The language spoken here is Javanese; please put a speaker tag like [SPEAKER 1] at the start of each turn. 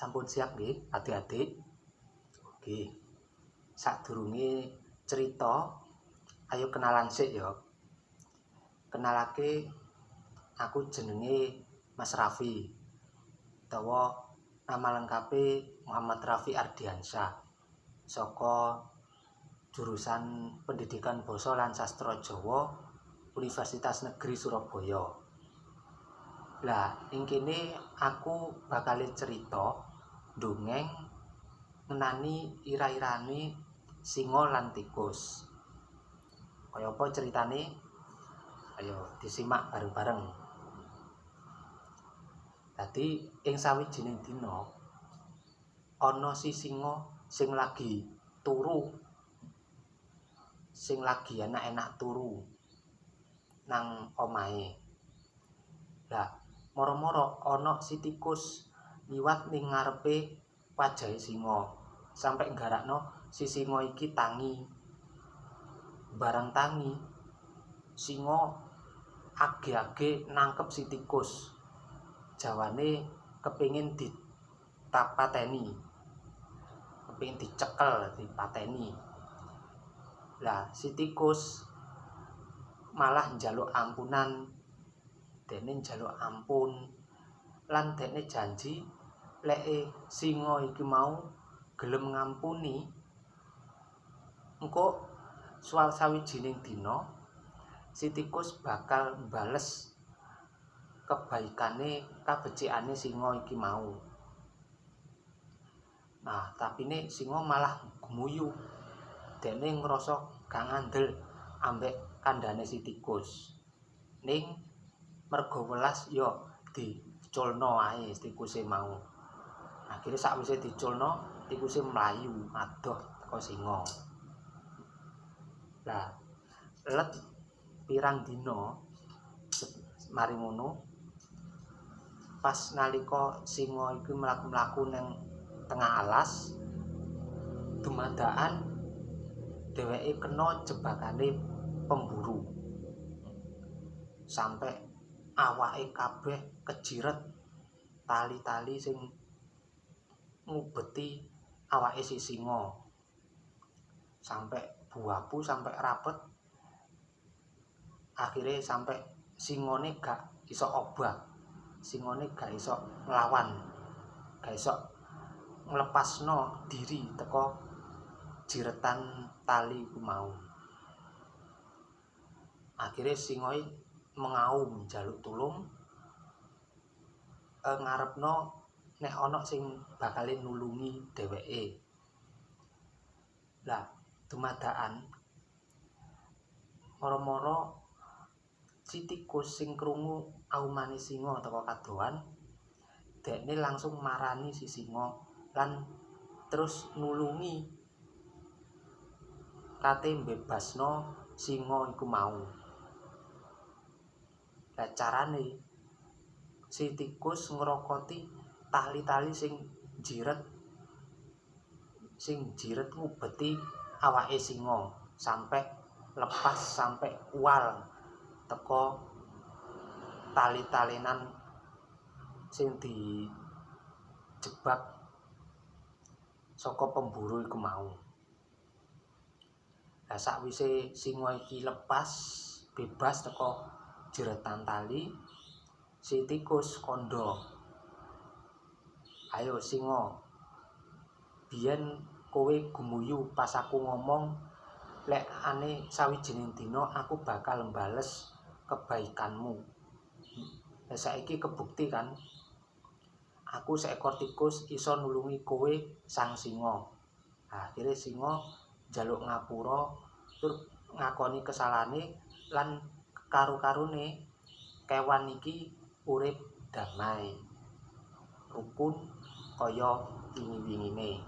[SPEAKER 1] Sampun siap nggih, adik-adik? Oke. Sadurunge cerita, ayo kenalan sik ya. Kenalake, aku jenenge Mas Raffi. Utawa nama lengkape Muhammad Raffi Ardiansyah. Saka jurusan Pendidikan Basa lan Sastra Jawa Universitas Negeri Surabaya. Lah, ing kene aku bakal cerita dongeng ngenani ira-irane singa lan tikus. Kaya apa ceritane? Ayo disimak bareng-bareng. Dadi ing sawijining dina ana si singa sing lagi turu, sing lagi enak-enak turu nang omahe. Lah, moro-moro ana si tikus liwat ning ngarepe wajahe singa, sampe nggarakno si singa iki tangi. Barang tangi, singa age-age nangkep si tikus. Jawane kepingin ditapateni, kepingin dicekel, dipateni. Lah, si tikus malah njaluk ampunan. Dene njaluk ampun lan dene janji leke singa iki mau gelem ngampuni, engko sawijining dina si tikus bakal mbales kebaikane kabecikane singa iki mau. Nah, tapine singa malah guyu. Dene ngrasa gak ngandel ambek kandhane si tikus. Ning mergo welas ya diculno ae tikuse mau. Akhire sakwise diculno, tikuse mlayu adoh teko singa. Lah, let pirang dina mari ngono, pas nalika singa iki mlaku-mlaku ning tengah alas, dumadakan dheweke kena jebakane pemburu. Sampai awake kabeh kejiret tali-tali sing ngubeti awake si singa. Sampai buapu, sampai rapet. Akhire sampai singane gak iso obah. Singane gak iso nglawan. Gak iso nglepasno diri teko jiretan tali ku mau. Akhire singae mengaum njaluk tulung, ngarepno nek ana sing bakal nulungi dheweke. Lah, dumadakan moro-moro si tikus sing krungu aumane singa teko kadohan, dekne langsung marani si singa lan terus nulungi kate mbebasno singa iku mau. Lah carane si tikus ngrokoti tali-tali sing jiret ngubeti awake singa sampai lepas, sampai uwal teko tali-talinan sing dijebak saka pemburu iku mau. Lah sakwise singa iki lepas bebas teko jeretan tali, si tikus kandha, ayo singa, biyen kowe gumuyu pas aku ngomong lek ane sawijining dina aku bakal mbales kebaikanmu. Lah saiki kebukti kan, aku seekor tikus iso nulungi kowe sang singa. Akhire singa njaluk ngapura tur ngakoni kesalahane lan karo-karone kewan iki urip damai, rukun kaya wingi-wingine.